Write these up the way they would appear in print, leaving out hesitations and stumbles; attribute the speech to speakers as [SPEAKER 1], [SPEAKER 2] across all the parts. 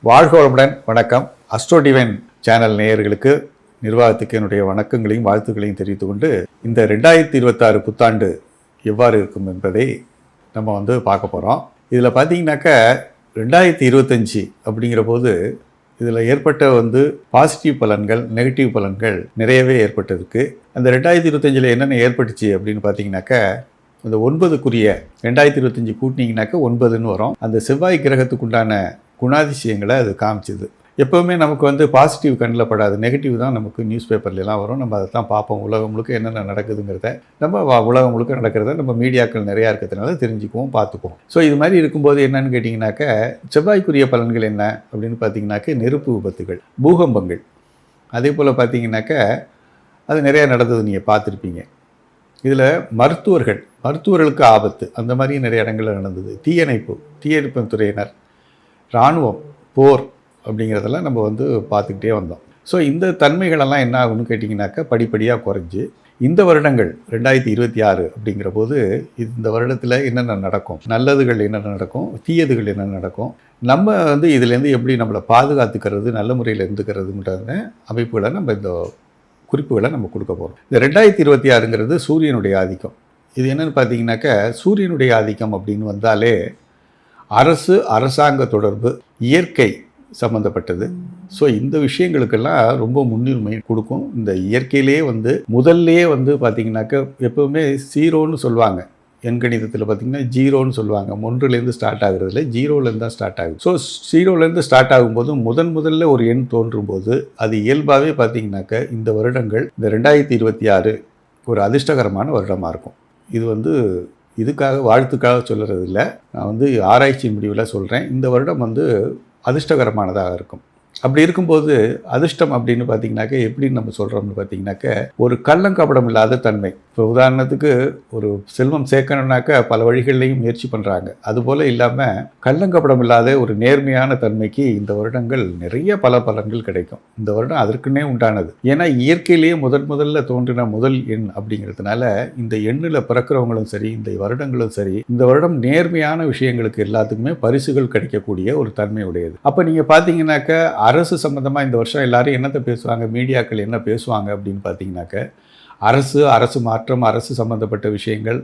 [SPEAKER 1] வாழ்க வளமுடன். வணக்கம். அஸ்ட்ரோ டிவைன் சேனல் நேயர்களுக்கு, நிர்வாகத்துக்கு என்னுடைய வணக்கங்களையும் வாழ்த்துக்களையும் தெரிவித்துக் கொண்டு, இந்த 2026 புத்தாண்டு எவ்வாறு இருக்கும் என்பதை நம்ம பார்க்க போகிறோம். இதில் பார்த்தீங்கன்னாக்கா 2025 அப்படிங்கிற போது இதில் ஏற்பட்ட பாசிட்டிவ் பலன்கள், நெகட்டிவ் பலன்கள் நிறையவே ஏற்பட்டதுக்கு. அந்த 2025 என்னென்ன ஏற்பட்டுச்சு அப்படின்னு பார்த்தீங்கன்னாக்கா, அந்த 9க்குரிய 2025 கூட்டினீங்கன்னாக்கா 9ன்னு வரும். அந்த செவ்வாய் கிரகத்துக்குண்டான குணாதிசயங்களை அது காமிச்சுது. எப்போவுமே நமக்கு பாசிட்டிவ் கண்ணில் படாது, நெகட்டிவ் தான் நமக்கு நியூஸ் பேப்பர்லாம் வரும். நம்ம அதை தான் பார்ப்போம். உலகம் முழுக்க என்னென்ன நடக்குதுங்கிறத உலகம் முழுக்க நடக்கிறத நம்ம மீடியாக்கள் நிறையா இருக்கிறதுனால தெரிஞ்சுக்குவோம், பார்த்துக்குவோம். ஸோ இது மாதிரி இருக்கும்போது என்னென்னு கேட்டிங்கனாக்கா, செவ்வாய்க்குரிய பலன்கள் என்ன அப்படின்னு பார்த்தீங்கன்னாக்கா, நெருப்பு விபத்துகள், பூகம்பங்கள், அதே போல் பார்த்தீங்கன்னாக்கா அது நிறையா நடந்தது நீங்கள் பார்த்துருப்பீங்க. இதில் மருத்துவர்களுக்கு ஆபத்து, அந்த மாதிரி நிறைய இடங்களில் நடந்தது. தீயணைப்பு துறையினர், இராணுவம், போர் அப்படிங்கிறதெல்லாம் நம்ம பார்த்துக்கிட்டே வந்தோம். ஸோ இந்த தன்மைகளெல்லாம் என்ன ஆகும்னு கேட்டிங்கனாக்கா, படிப்படியாக குறைஞ்சி இந்த வருடங்கள் 2026 அப்படிங்கிற போது இந்த வருடத்தில் என்னென்ன நடக்கும், நல்லதுகள் என்னென்ன நடக்கும், தீயதுகள் என்னென்ன நடக்கும், நம்ம இதுலேருந்து எப்படி நம்மளை பாதுகாத்துக்கிறது, நல்ல முறையில் இருந்துக்கிறதுன்ற அமைப்புகளை நம்ம இந்த குறிப்புகளை நம்ம கொடுக்க போகிறோம். இந்த 2026ங்கிறது சூரியனுடைய ஆதிக்கம். இது என்னென்னு பார்த்தீங்கன்னாக்கா, சூரியனுடைய ஆதிக்கம் அப்படின்னு வந்தாலே அரசாங்க தொடர்பு, இயற்கை சம்மந்தப்பட்டது. ஸோ இந்த விஷயங்களுக்கெல்லாம் ரொம்ப முன்னுரிமை கொடுக்கும். இந்த இயற்கையிலே முதல்லையே பார்த்தீங்கன்னாக்கா, எப்போவுமே 0ன்னு சொல்லுவாங்க. எண்கணிதத்தில் பார்த்திங்கன்னா 0ன்னு சொல்லுவாங்க. 1லேருந்து ஸ்டார்ட் ஆகுறதுல 0லேருந்து தான் ஸ்டார்ட் ஆகுது. ஸோ 0லேருந்து ஸ்டார்ட் ஆகும்போது முதல்ல ஒரு எண் தோன்றும்போது அது இயல்பாகவே பார்த்திங்கனாக்கா, இந்த வருடங்கள், இந்த 2026 ஒரு அதிர்ஷ்டகரமான வருடமாக இருக்கும். இது இதுக்காக வாழ்த்துக்காக சொல்கிறது இல்லை, நான் ஆராய்ச்சி முடிவில் சொல்கிறேன். இந்த வருடம் அதிர்ஷ்டகரமானதாக இருக்கும். அப்படி இருக்கும்போது அதிர்ஷ்டம் அப்படின்னு பார்த்தீங்கன்னாக்கா, எப்படின்னு நம்ம சொல்கிறோம்னு பார்த்தீங்கன்னாக்கா, ஒரு கள்ளங்கபடம் இல்லாத தன்மை. இப்போ உதாரணத்துக்கு ஒரு செல்வம் சேர்க்கணுன்னாக்கா பல வழிகள்லையும் முயற்சி பண்ணுறாங்க. அதுபோல் இல்லாமல் கள்ளங்கபடம் இல்லாத ஒரு நேர்மையான தன்மைக்கு இந்த வருடங்கள் நிறைய பல பலன்கள் கிடைக்கும். இந்த வருடம் அதற்குன்னே உண்டானது. ஏன்னா இயற்கையிலேயே முதல்ல தோன்றின முதல் எண் அப்படிங்கிறதுனால, இந்த எண்ணில் பிறக்கிறவங்களும் சரி, இந்த வருடங்களும் சரி, இந்த வருடம் நேர்மையான விஷயங்களுக்கு எல்லாத்துக்குமே பரிசுகள் கிடைக்கக்கூடிய ஒரு தன்மை உடையது. அப்போ நீங்கள் பார்த்தீங்கன்னாக்கா, அரசு சம்மந்தமாக இந்த வருஷம் எல்லாரும் என்னத்தை பேசுவாங்க, மீடியாக்கள் என்ன பேசுவாங்க அப்படின்னு பார்த்தீங்கன்னாக்க, அரசு மாற்றம், அரசு சம்மந்தப்பட்ட விஷயங்கள்,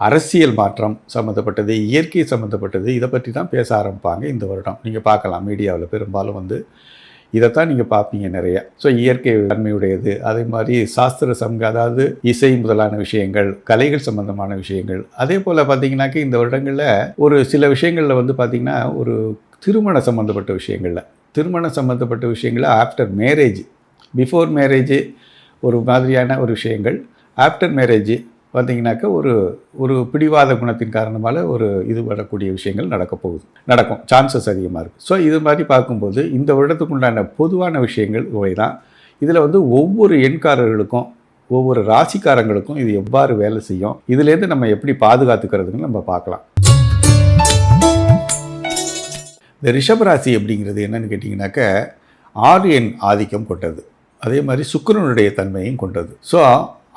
[SPEAKER 1] அரசியல் மாற்றம் சம்மந்தப்பட்டது, இயற்கை சம்மந்தப்பட்டது, இதை பற்றி தான் பேச ஆரம்பிப்பாங்க இந்த வருடம். நீங்கள் பார்க்கலாம் மீடியாவில் பெரும்பாலும் இதைத்தான் நீங்கள் பார்ப்பீங்க நிறைய. ஸோ இயற்கை தன்மையுடையது, அதே மாதிரி சாஸ்திர அதாவது இசை முதலான விஷயங்கள், கலைகள் சம்பந்தமான விஷயங்கள். அதே போல் பார்த்தீங்கன்னாக்க இந்த வருடங்களில் ஒரு சில விஷயங்களில் பார்த்தீங்கன்னா, ஒரு திருமணம் சம்மந்தப்பட்ட விஷயங்களில் ஆஃப்டர் மேரேஜ், பிஃபோர் மேரேஜ் ஒரு மாதிரியான ஒரு விஷயங்கள், ஆஃப்டர் மேரேஜ் பார்த்திங்கனாக்கா ஒரு பிடிவாத குணத்தின் காரணமாக வரக்கூடிய விஷயங்கள் நடக்கும், சான்சஸ் அதிகமாக இருக்குது. ஸோ இது மாதிரி பார்க்கும்போது இந்த வருடத்துக்கு உண்டான பொதுவான விஷயங்கள் இவை தான். இதில் ஒவ்வொரு எண்காரர்களுக்கும், ஒவ்வொரு ராசிக்காரங்களுக்கும் இது எவ்வாறு வேலை செய்யும், இதுலேருந்து நம்ம எப்படி பாதுகாத்துக்கிறதுன்னு நம்ம பார்க்கலாம். இந்த ரிஷபராசி அப்படிங்கிறது என்னென்னு கேட்டிங்கனாக்கா, 6 எண் ஆதிக்கம் கொண்டது, அதே மாதிரி சுக்கிரனுடைய தன்மையும் கொண்டது. ஸோ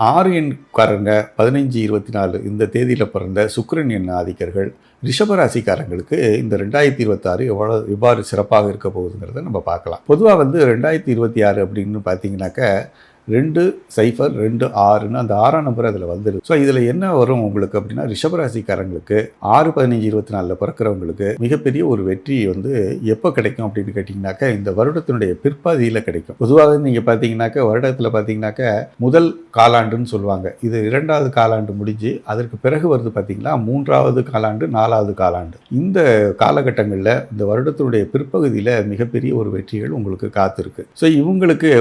[SPEAKER 1] 6 எண்காரங்க 15, 24 இந்த தேதியில் பிறந்த சுக்கிரன் எண் ஆதிக்கர்கள் ரிஷபராசிக்காரங்களுக்கு இந்த 2026 எவ்வாறு சிறப்பாக இருக்க போகுதுங்கிறத நம்ம பார்க்கலாம். பொதுவாக 2026 அப்படின்னு பார்த்தீங்கன்னாக்கா 2026ன்னு அந்த 6ஆம் நம்பர் அதில் வந்துடுது. ஸோ இதில் என்ன வரும் உங்களுக்கு அப்படின்னா, ரிஷபராசிக்காரங்களுக்கு 6, 15, 24 பிறக்கிறவங்களுக்கு மிகப்பெரிய ஒரு வெற்றி எப்போ கிடைக்கும் அப்படின்னு கேட்டிங்கனாக்கா, இந்த வருடத்தினுடைய பிற்பாதியில் கிடைக்கும். பொதுவாக நீங்கள் பார்த்தீங்கன்னாக்கா, வருடத்தில் பார்த்தீங்கன்னாக்கா முதல் காலாண்டுன்னு சொல்லுவாங்க. இது 2வது காலாண்டு முடிஞ்சு அதற்கு பிறகு வருது பார்த்தீங்களா, 3வது காலாண்டு, 4வது காலாண்டு. இந்த காலகட்டங்களில் இந்த வருடத்தினுடைய பிற்பகுதியில் மிகப்பெரிய ஒரு வெற்றிகள் உங்களுக்கு காத்திருக்கு. ஸோ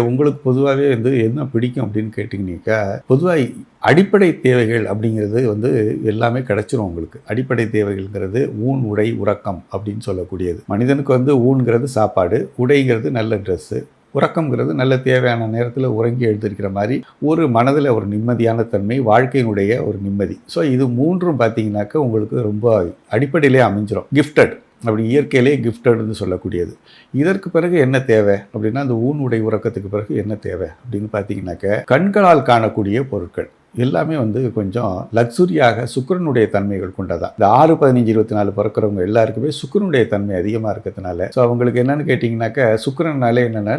[SPEAKER 1] உங்களுக்கு பொதுவாகவே என்ன பிடிக்கும் அப்படின்னு கேட்டிங்கனாக்கா, பொதுவாக அடிப்படை தேவைகள் அப்படிங்கிறது எல்லாமே கிடைச்சிரும் உங்களுக்கு. அடிப்படை தேவைகள்ங்கிறது ஊன், உடை, உறக்கம் அப்படின்னு சொல்லக்கூடியது. மனிதனுக்கு ஊன்கிறது சாப்பாடு, உடைங்கிறது நல்ல ட்ரெஸ்ஸு, உறக்கம்ங்கிறது நல்ல தேவையான நேரத்தில் உறங்கி எழுந்திருக்கிற மாதிரி ஒரு மனதில் ஒரு நிம்மதியான தன்மை, வாழ்க்கையினுடைய ஒரு நிம்மதி. ஸோ இது மூன்றும் பார்த்தீங்கன்னாக்கா உங்களுக்கு ரொம்ப அடிப்படையிலே அமைஞ்சிரும். கிஃப்டட், அப்படி இயற்கையிலே கிஃப்டட்னு சொல்லக்கூடியது. இதற்கு பிறகு என்ன தேவை அப்படின்னா, அந்த ஊன், உடை, உறக்கத்துக்கு பிறகு என்ன தேவை அப்படின்னு பார்த்தீங்கன்னாக்க, கண்களால் காணக்கூடிய பொருட்கள். எல்லாமே வந்து கொஞ்சம் லக்ஸுரியாக சுக்கிரனுடைய தன்மைகள் கொண்டதா. இந்த 6, 15, 24 பிறக்கிறவங்க எல்லாருக்குமே சுக்கிரனுடைய தன்மை அதிகமாக இருக்கிறதுனால ஸோ அவங்களுக்கு என்னன்னு கேட்டிங்கனாக்கா சுக்கிரனாலே என்னென்னா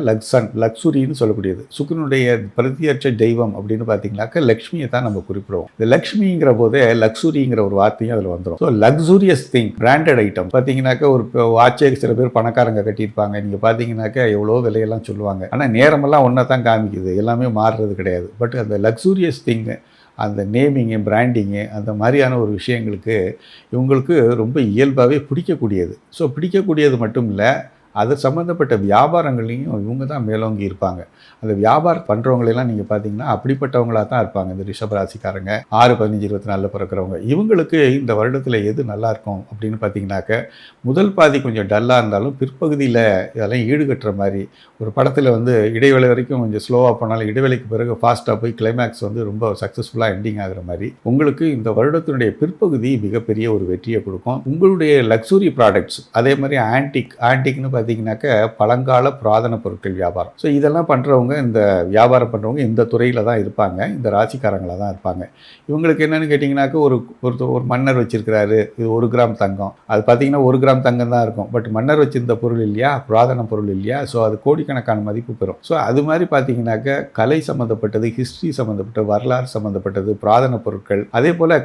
[SPEAKER 1] லக்ஸுரின்னு சொல்லக்கூடியது. சுக்கிரனுடைய பிரதியட்ச தெய்வம் அப்படின்னு பார்த்தீங்கன்னாக்கா லக்ஷ்மியை தான் நம்ம குறிப்பிடுவோம். இந்த லக்ஷ்மிங்கிற போதே லக்ஸுரிங்கிற ஒரு வார்த்தையும் அதில் வந்துடும். So luxurious thing, branded item பார்த்தீங்கன்னாக்கா ஒரு வாட்சே சில பேர் பணக்காரங்க கட்டியிருப்பாங்க. நீங்கள் பார்த்தீங்கன்னாக்கா எவ்வளோ விலையெல்லாம் சொல்லுவாங்க. ஆனால் நேரமெல்லாம் ஒன்றா தான் காமிக்குது, எல்லாமே மாறுறது கிடையாது. பட் அந்த லக்ஸூரியஸ் திங்கு, அந்த நேமிங்கு, பிராண்டிங்கு, அந்த மாதிரியான ஒரு விஷயங்களுக்கு இவங்களுக்கு ரொம்ப இயல்பாகவே பிடிக்கக்கூடியது. ஸோ பிடிக்கக்கூடியது மட்டும் இல்லை, அது சம்மந்தப்பட்ட வியாபாரங்களையும் இவங்க தான் மேலோங்கி இருப்பாங்க. அந்த வியாபாரம் பண்ணுறவங்களெல்லாம் நீங்கள் பார்த்தீங்கன்னா அப்படிப்பட்டவங்களாக தான் இருப்பாங்க. இந்த ரிஷபராசிக்காரங்க 6, 15, 24 பிறக்கிறவங்க இவங்களுக்கு இந்த வருடத்தில் எது நல்லாயிருக்கும் அப்படின்னு பார்த்தீங்கன்னாக்க முதல் பாதி கொஞ்சம் டல்லாக இருந்தாலும் பிற்பகுதியில் இதெல்லாம் ஈடுகட்டுற மாதிரி ஒரு படத்தில் வந்து இடைவேளை வரைக்கும் கொஞ்சம் ஸ்லோவாக போனாலும் இடைவேளைக்கு பிறகு ஃபாஸ்ட்டாக போய் கிளைமேக்ஸ் வந்து ரொம்ப சக்ஸஸ்ஃபுல்லாக எண்டிங் ஆகிற மாதிரி உங்களுக்கு இந்த வருடத்தினுடைய பிற்பகுதி மிகப்பெரிய ஒரு வெற்றியை கொடுக்கும். உங்களுடைய லக்ஸுரி ப்ராடக்ட்ஸ், அதே மாதிரி ஆன்டிக்னு பார்த்தீங்கன்னாக்க பழங்கால புராதன பொருட்கள் வியாபாரம். ஸோ இதெல்லாம் பண்ணுறவங்க, இந்த வியாபாரம் பண்ணுறவங்க இந்த துறையில் தான் இருப்பாங்க, இந்த ராசிக்காரங்களாக தான் இருப்பாங்க. இவங்களுக்கு என்னென்னு கேட்டிங்கனாக்க ஒரு மன்னர் வச்சிருக்கிறாரு, இது 1 கிராம் தங்கம், அது பார்த்தீங்கன்னா 1 கிராம் தங்கம் தான் இருக்கும். பட் மன்னர் வச்சிருந்த பொருள் இல்லையா, புராதன பொருள் இல்லையா, ஸோ அது கோடிக்கணக்கான மதிப்பு பெறும். ஸோ அது மாதிரி பார்த்தீங்கன்னாக்க கலை சம்மந்தப்பட்டது, ஹிஸ்ட்ரி சம்மந்தப்பட்டது, வரலாறு சம்மந்தப்பட்டது, புராதன பொருட்கள், அதே போல்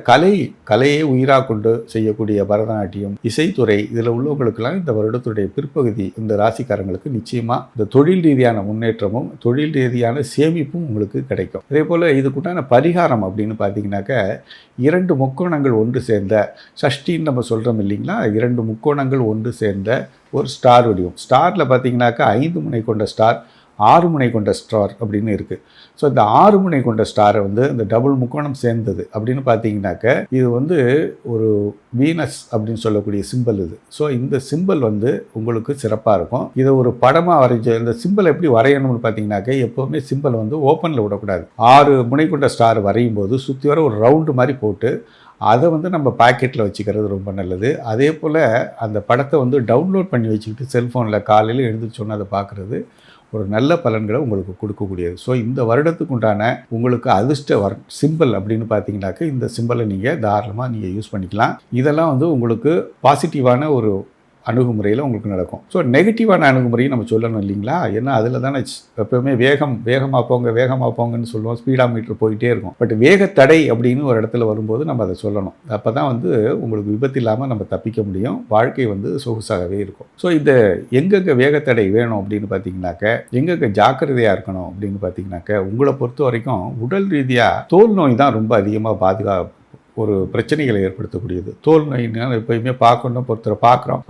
[SPEAKER 1] கலையை உயிராக கொண்டு செய்யக்கூடிய பரதநாட்டியம், இசைத்துறை, இதில் உள்ளவங்களுக்கெல்லாம் இந்த வருடத்துடைய பிற்பகுதி இந்த ராசிக்காரங்களுக்கு நிச்சயமாக இந்த தொழில் ரீதியான முன்னேற்றமும் தொழில் ரீதியான சேமிப்பும் உங்களுக்கு கிடைக்கும். அதே போல் இதுக்குண்டான பரிகாரம் அப்படின்னு பார்த்தீங்கன்னாக்க 2 முக்கோணங்கள் ஒன்று சேர்ந்த சஷ்டின்னு நம்ம சொல்கிறோம் இல்லைங்களா, 2 முக்கோணங்கள் ஒன்று சேர்ந்த ஒரு ஸ்டார் வடிவம். ஸ்டாரில் பார்த்தீங்கன்னாக்கா 5 முனை கொண்ட ஸ்டார், 6 முனை கொண்ட ஸ்டார் அப்படின்னு இருக்குது. ஸோ இந்த 6 முனை கொண்ட ஸ்டாரை வந்து இந்த டபுள் முக்கோணம் சேர்ந்தது அப்படின்னு பார்த்தீங்கன்னாக்க இது வந்து ஒரு வீனஸ் அப்படின்னு சொல்லக்கூடிய சிம்பிள் இது. ஸோ இந்த சிம்பிள் வந்து உங்களுக்கு சிறப்பாக இருக்கும். இதை ஒரு படமாக வரைஞ்ச இந்த சிம்பிள் எப்படி வரையணும்னு பார்த்தீங்கன்னாக்க எப்போவுமே சிம்பிள் வந்து ஓப்பனில் விடக்கூடாது. 6 முனை கொண்ட ஸ்டார் வரையும் போது சுற்றி வர ஒரு ரவுண்டு மாதிரி போட்டு அதை வந்து நம்ம பாக்கெட்டில் வச்சுக்கிறது ரொம்ப நல்லது. அதே போல் அந்த படத்தை வந்து டவுன்லோட் பண்ணி வச்சுக்கிட்டு செல்ஃபோனில் காலையில் எழுந்திரிச்சோன்னு அதை பார்க்குறது ஒரு நல்ல பலன்களை உங்களுக்கு கொடுக்கக்கூடியது. ஸோ இந்த வருடத்துக்கு உண்டான உங்களுக்கு அதிர்ஷ்ட சிம்பிள் அப்படின்னு பார்த்தீங்கன்னாக்க இந்த சிம்பிளை நீங்கள் தாராளமாக நீங்கள் யூஸ் பண்ணிக்கலாம். இதெல்லாம் வந்து உங்களுக்கு பாசிட்டிவான ஒரு அணுகுமுறையில் உங்களுக்கு நடக்கும். ஸோ நெகட்டிவான அணுகுமுறையும் நம்ம சொல்லணும் இல்லைங்களா, ஏன்னா அதில் தானே எப்போவுமே வேகமாக போங்கன்னு சொல்லுவோம், ஸ்பீடா மீட்டர் போயிட்டே இருக்கும். பட் வேகத்தடை அப்படின்னு ஒரு இடத்துல வரும்போது நம்ம அதை சொல்லணும். அப்போ தான் வந்து உங்களுக்கு விபத்து இல்லாமல் நம்ம தப்பிக்க முடியும், வாழ்க்கை வந்து சொகுசாகவே இருக்கும். ஸோ இந்த எங்கெங்கே வேகத்தடை வேணும் அப்படின்னு பார்த்தீங்கன்னாக்க, எங்கெங்கே ஜாக்கிரதையாக இருக்கணும் அப்படின்னு பார்த்தீங்கன்னாக்க, உங்களை பொறுத்த வரைக்கும் உடல் ரீதியாக தோல் நோய் தான் ரொம்ப அதிகமாக ஒரு பிரச்சனைகளை ஏற்படுத்தக்கூடியது. தோல் நோயினால் எப்பயுமே ஒருத்தரை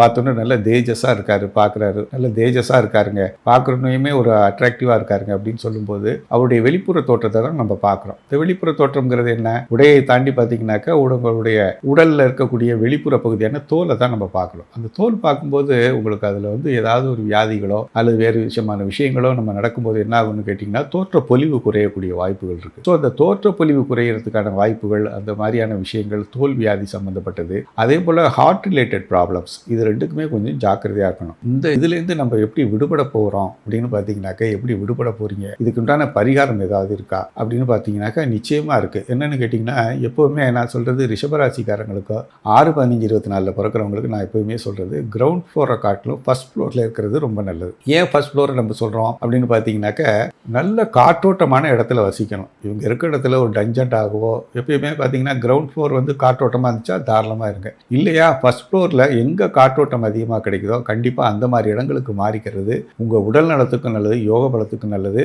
[SPEAKER 1] பார்த்தோன்னே நல்ல தேஜஸாக இருக்காரு, பார்க்குறாரு, நல்ல தேஜஸாக இருக்காருங்க, பார்க்குறோன்னையுமே ஒரு அட்ராக்டிவாக இருக்காருங்க அப்படின்னு சொல்லும்போது அவருடைய வெளிப்புற தோற்றத்தை தான் நம்ம பார்க்குறோம். இந்த வெளிப்புற தோற்றம்ங்கிறது என்ன, உடையை தாண்டி பார்த்தீங்கன்னாக்கா உங்களுடைய உடலில் இருக்கக்கூடிய வெளிப்புற பகுதியான தோலை தான் நம்ம பார்க்குறோம். அந்த தோல் பார்க்கும்போது உங்களுக்கு அதில் வந்து ஏதாவது ஒரு வியாதிகளோ அல்லது வேறு விஷயங்களோ நம்ம நடக்கும்போது என்ன ஆகும்னு கேட்டிங்கன்னா தோற்ற பொலிவு குறையக்கூடிய வாய்ப்புகள் இருக்குது. ஸோ அந்த தோற்ற பொலிவு குறையிறதுக்கான வாய்ப்புகள், அந்த மாதிரியான விஷயங்கள், தோல் வியாதி சம்பந்தப்பட்டது, அதே போல ஹார்ட் ரிலேட்டட் ப்ராப்ளம்ஸ், இது ரெண்டுக்குமே கொஞ்சம் ஜாக்கிரதையாக இருக்கணும். இந்த இதுலேருந்து நம்ம எப்படி விடுபட போகிறோம் அப்படின்னு பார்த்தீங்கன்னாக்கா, எப்படி விடுபட போகிறீங்க, இதுக்கு உண்டான பரிகாரம் ஏதாவது இருக்கா அப்படின்னு பார்த்தீங்கன்னாக்கா நிச்சயமாக இருக்குது. என்னென்னு கேட்டிங்கன்னா, எப்போவுமே நான் சொல்கிறது ரிஷபராசிக்காரங்களுக்கோ 6, 15, 24 பிறக்கிறவங்களுக்கு நான் எப்போவுமே சொல்கிறது கிரவுண்ட் ஃப்ளோரை காட்டிலும் ஃபர்ஸ்ட் ஃப்ளோரில் இருக்கிறது ரொம்ப நல்லது. ஏன் ஃபர்ஸ்ட் ஃப்ளோரை நம்ம சொல்கிறோம் அப்படின்னு பார்த்தீங்கன்னாக்கா, நல்ல காற்றோட்டமான இடத்துல வசிக்கணும். இவங்க இருக்கிற இடத்துல ஒரு டஞ்சன்ட் ஆகவோ, எப்பயுமே பார்த்தீங்கன்னா கிரவுண்ட் ஃப்ளோர் வந்து காற்றோட்டமாக இருந்துச்சா தாராளமாக இருங்க. இல்லையா ஃபர்ஸ்ட் ஃப்ளோரில் எங்கே காற்றோட்டம் அதிகமாக கிடைக்குதோ கண்டிப்பாக அந்த மாதிரி இடங்களுக்கு மாறிக்கிறது உங்கள் உடல் நலத்துக்கும் நல்லது, யோக பலத்துக்கும் நல்லது.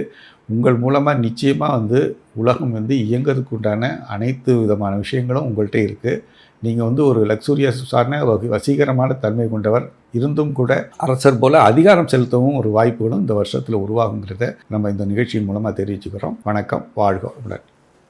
[SPEAKER 1] உங்கள் மூலமாக நிச்சயமாக வந்து உலகம் வந்து இயங்கிறதுக்கு உண்டான அனைத்து விதமான விஷயங்களும் உங்கள்கிட்ட இருக்குது. நீங்கள் வந்து ஒரு லக்ஸூரியஸான வசீகரமான தன்மை கொண்டவர் இருந்தும் கூட அரசர் போல அதிகாரம் செலுத்தவும் ஒரு வாய்ப்புகளும் இந்த வருஷத்தில் உருவாகுங்கிறத நம்ம இந்த நிகழ்ச்சியின் மூலமாக தெரிவிச்சுக்கிறோம். வணக்கம், வாழ்க வளமுடன்.